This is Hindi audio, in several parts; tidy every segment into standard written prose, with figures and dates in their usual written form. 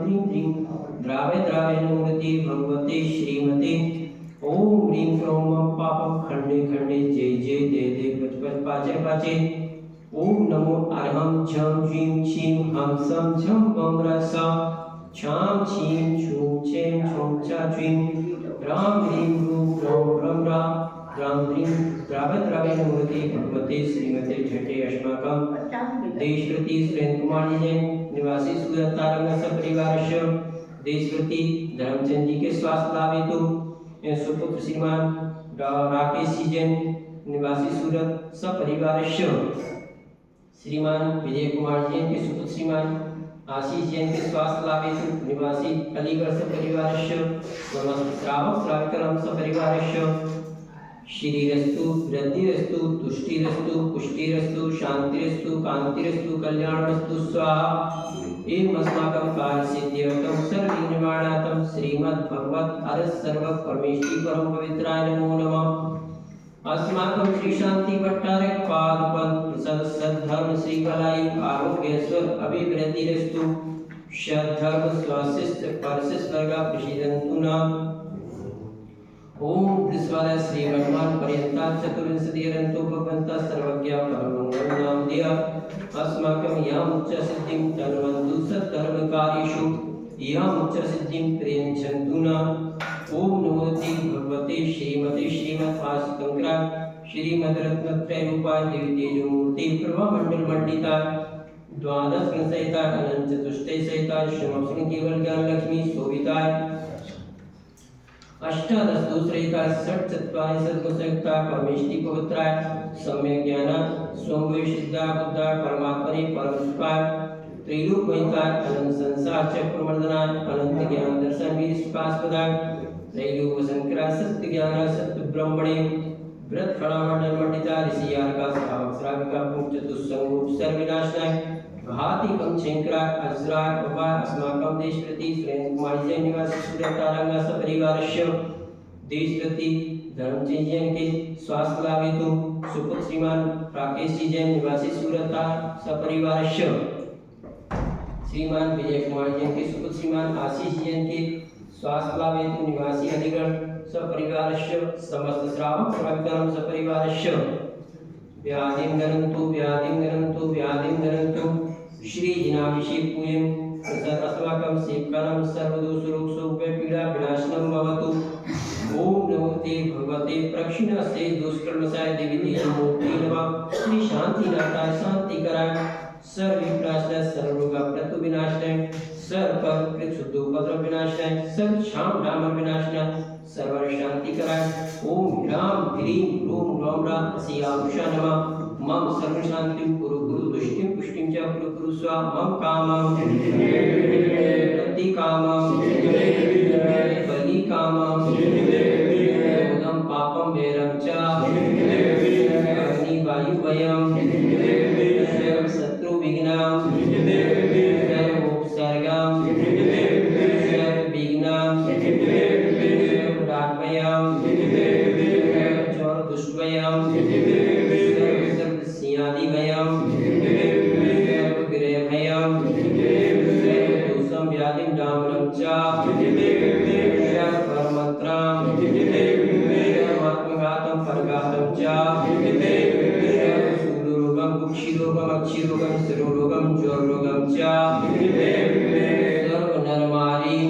ह्रीं ह्रीं द्रावे द्रावे मूर्ति भगवते श्रीमते ओम ह्रीं क्रों मम पापम खंडे खंडे जय जय दे दे पच पच पाचे पाचे ओम नमो अरहं झं ह्रीं क्षीं हं सं झं बम रसा छां छीं छूं छें छुं चा च्वीं रां ह्रीं रूं रौं रं रा रां ह्रीं द्रावे द्रावे मूर्ति भगवते श्रीमते झटे अस्माकं देशवती सुरेंद्र कुमार जी जैन निवासी सूरत तारंग सपरिवारस्य देशवती धर्मचंद जी के स्वास्थ्य लाभ हेतु सुपुत्र श्रीमान राकेश जी जैन निवासी सूरत सपरिवारस्य श्रीमान विजय कुमार जैन के सुपुत्र श्रीमान आशीष जैन के स्वास्थ्य लाभ हेतु निवासी अलीगढ़ सपरिवारस्य समस्त श्रावक श्राविकरम सपरिवारस्य श्रीरस्तु वृद्धिरस्तु तुष्टिरस्तु पुष्टिरस्तु शांतिरस्तु कांतिरस्तु कल्याणमस्तु स्वाहा एवं अस्माकं कार्यसिद्ध्यर्थं सर्वनिर्वाणार्थं श्रीमद्भगवत् अरस सर्व परमेष्टि परम पवित्राय नमो नमः अस्माकं श्री शांति भट्टारक पादपद प्रसाद सद्धर्म श्री कलाई आरोग्येश्वर अभिवृद्धिरस्तु सद्धर्म स्वास्थ्य परसिस वर्गा प्रसिद्धन्तु न ओम विश्वालय श्री वर्तमान पर्यंता चतुर्विंशतिरन्तो भगवन्तः सर्वज्ञ परमंगल नाम दिया अस्माकं याम उच्च सिद्धिं तन्वन्तु सत्कर्मकार्येषु याम उच्च सिद्धिं प्रयच्छन्तु न ओम नमो भगवते श्रीमते श्रीमद्भासितंकरा श्रीमद् रत्नत्रय रूपाय देवी तेजोमूर्ति प्रभा मंडल मंडिता द्वादश गुण सहिता अनंत चतुष्टय सहिता श्रीमत्सुन केवल ज्ञान लक्ष्मी शोभिता अष्टादश दूसरेता षट चत्वारि सद्गुणसयुक्ता परमेष्टि पवित्राय सम्यक ज्ञान स्वयं सिद्धा बुद्धा परमात्मने परमस्पाय त्रैलोक्यमयताय अनंत संसार चक्रमर्दनाय अनंत ज्ञान दर्शन विस्पास्पदाय त्रैलोक शंकरा सत्य ज्ञान सत्य ब्रह्मणे व्रत फलामंडल मंडिता ऋषियार का श्रावक श्राविका पुंज चतुस्संग सर्वविनाशनाय भाति कम शंकरा अजरा बाबा अस्माकं देश प्रति सुरेंद्र कुमार जैन निवासी सूरत तारंग सपरिवारस्य देश प्रति धर्मचंद जैन के स्वास्थ्य लाभ हेतु सुपुत्र श्रीमान राकेश जी जैन निवासी सूरत सपरिवारस्य श्रीमान विजय कुमार जैन के सुपुत्र श्रीमान आशीष जैन के स्वास्थ्य लाभ हेतु निवासी अलीगढ़ सपरिवारस्य समस्त श्रावक श्राविकानां सपरिवारस्य व्याधिं गणन्तु श्री जिनाभिषेक पूजन प्रसाद अस्माकं सेवकानां सर्वदोषरोग शोक पीड़ा विनाशनं भवतु ओम नमो भगवते प्रक्षिणस्य दुष्कर्मसाय देवी तेजोमूर्ति नमः श्री शांतिनाथाय शांतिकराय सर्व विनाशनाय सर्व रोग प्रतिविनाशनाय सर्व कृत शुद्धोपद्रव विनाशनाय सर्व शाम डामर विनाशनाय सर्व शांति कराय ओम राम ह्रीं रूं रौं रा सियामुषा नमः मम सर्व शांति कुरु गुरु दुष्टिं पुष्टिं च कुरु कुरु स्वा मम कामं प्रति कामं बलि कामं उदं पापं वैरं च अग्नि वायु वयं सर्व शत्रु विघ्नं सर्व उपसर्गं सर्व विघ्नं रागमयं चोर दुष्टमयं सर्व सियादिमयं सर्व ग्रहभयं सर्व दोषं व्याधिं डामरं च सर्व परमन्त्रं सर्वात्मघातं परघातं च सर्व शूलरोगं कुक्षिरोगं अक्षिरोगं शिरोरोगं ज्वररोगं च सर्व नरमारीं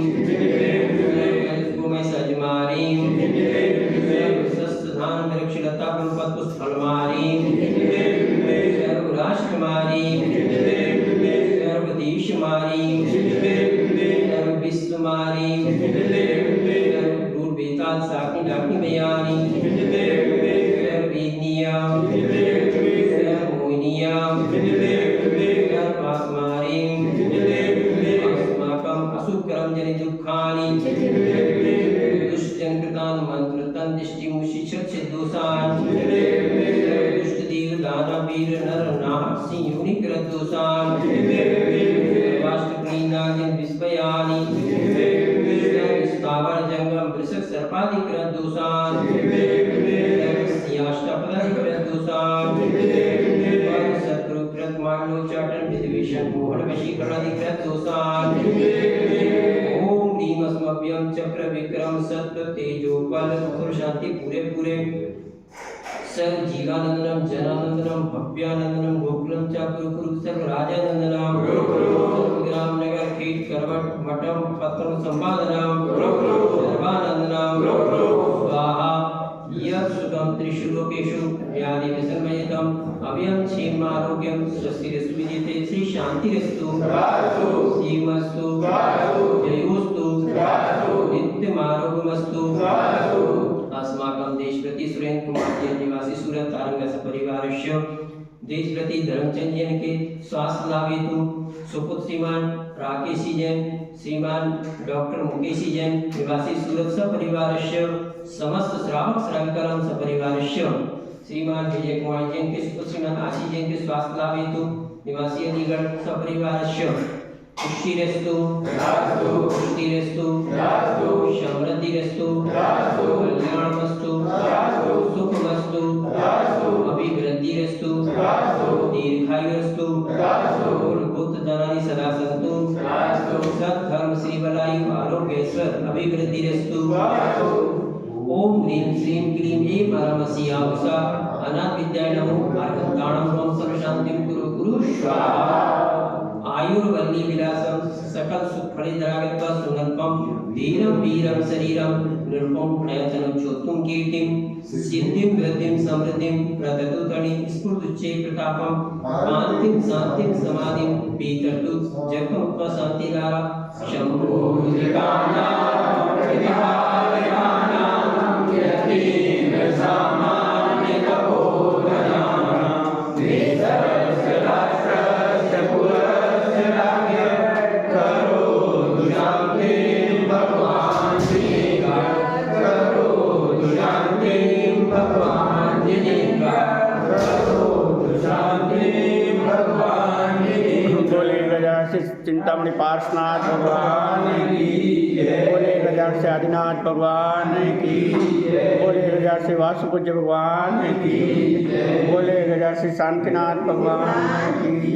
सजमारीं सर्वसस्धान वृक्षलता पुष्पफलमारीं सर्वराष्ट्रमारीं सर्वदेशमारीं सर्वविश्वमारीं सर्वभूर्वेताल साग्नि डाग्निमयानी सर्ववेदनीयां सर्वमोहिनीयां सर्वात्मारीं अस्माकं असुकरं जनि दुःखानि दुष्टंकृतान् मंत्रतान् दिष्टिमुषिक्षच्छिद्दोषान् दुष्टदेव दानवीर नर नाहसि योनिकृतदोषान् वाष्टप्रीनादिन विस्मयानि स्थावर जंगम वृषक सर्पादिकृतदोषान् सियाष्टपदादिकृतदोषान् शत्रुकृत मांडलोच्चाटन विद्वेषण मोहन वशीकरणादिकृतदोषान् अव्यम चक्र विक्रम सत्य तेजो बल और शांति पूरे पूरे सर जीवानंदनम जनानंदनम भव्यानंदनम गोकुलम च कुरुकुरु सर्व राजानंदनम ग्राम नगर खेत करवट मठम पत्रम संपादनम सर्वानंदनम स्वाहा यः सुखम त्रिशूलोकेषु व्याधि विसर्मयितम अभयम क्षेम आरोग्यम स्वस्तिरस्तु विजिते श्री शांतिरस्तु श्रीमस्तु जयोस्तु नित्यमारोग्यमस्तु अस्माकं देशप्रति सुरेंद्र कुमार जी निवासी सूरत तारंग सपरिवारस्य देशप्रति धर्मचंद्र के स्वास्थ्य लाभ हेतु सुपुत्र श्रीमान राकेशी जैन श्रीमान डॉक्टर मुकेशी जैन निवासी सूरत सपरिवारस्य समस्त श्रावक श्राविकाराम सपरिवारस्य श्रीमान विजय कुमार जैन के सुपुत्र श्रीमान आशीष जैन के स्वास्थ्य लाभ हेतु निवासी अलीगढ़ सपरिवारस्य पुष्टिरस्तु पुष्टिरस्तु समृद्धिरस्तु कल्याणमस्तु सुखमस्तु अभिवृद्धिरस्तु दीर्घायुरस्तु भूत जनानि सदा सन्तु सद्धर्म श्री बलायु आरोग्येश्वर अभिवृद्धिरस्तु ओम ह्रीं श्रीं क्लीं ऐं परमसिया उषा अनाथ विद्याय नमो अर्हन्ताणं त्वं सर्वशान्तिं कुरु कुरु स्वाहा आयुर्वल्ली विलासम सकल सुख फलितरागत्वा सुगंधम धीरम वीरम शरीरम निरुपम प्रयतनं चोत्तुम कीर्तिम सिद्धिं वृद्धिं समृद्धिं प्रदतु तणि स्फुरदुच्चे प्रतापम कांतिं शांतिं समाधिं पीतर्तु जगमुक्ता शांतिधारा शंभो दिकाना प्रतिहारयाना यतीन सामान्य तपोधना निसर्ग राष्ट्रस्य पुरस्य राज्ञ करो शांति भगवान जी का करो शांति भगवान जी का करो शांति भगवान जी बोले गजानन चिंतामणि पार्श्वनाथ भगवान की बोले गजानन से आदिनाथ भगवान की बोले गजानन से वासुपूज्य भगवान की बोले गजानन से शांतिनाथ भगवान की।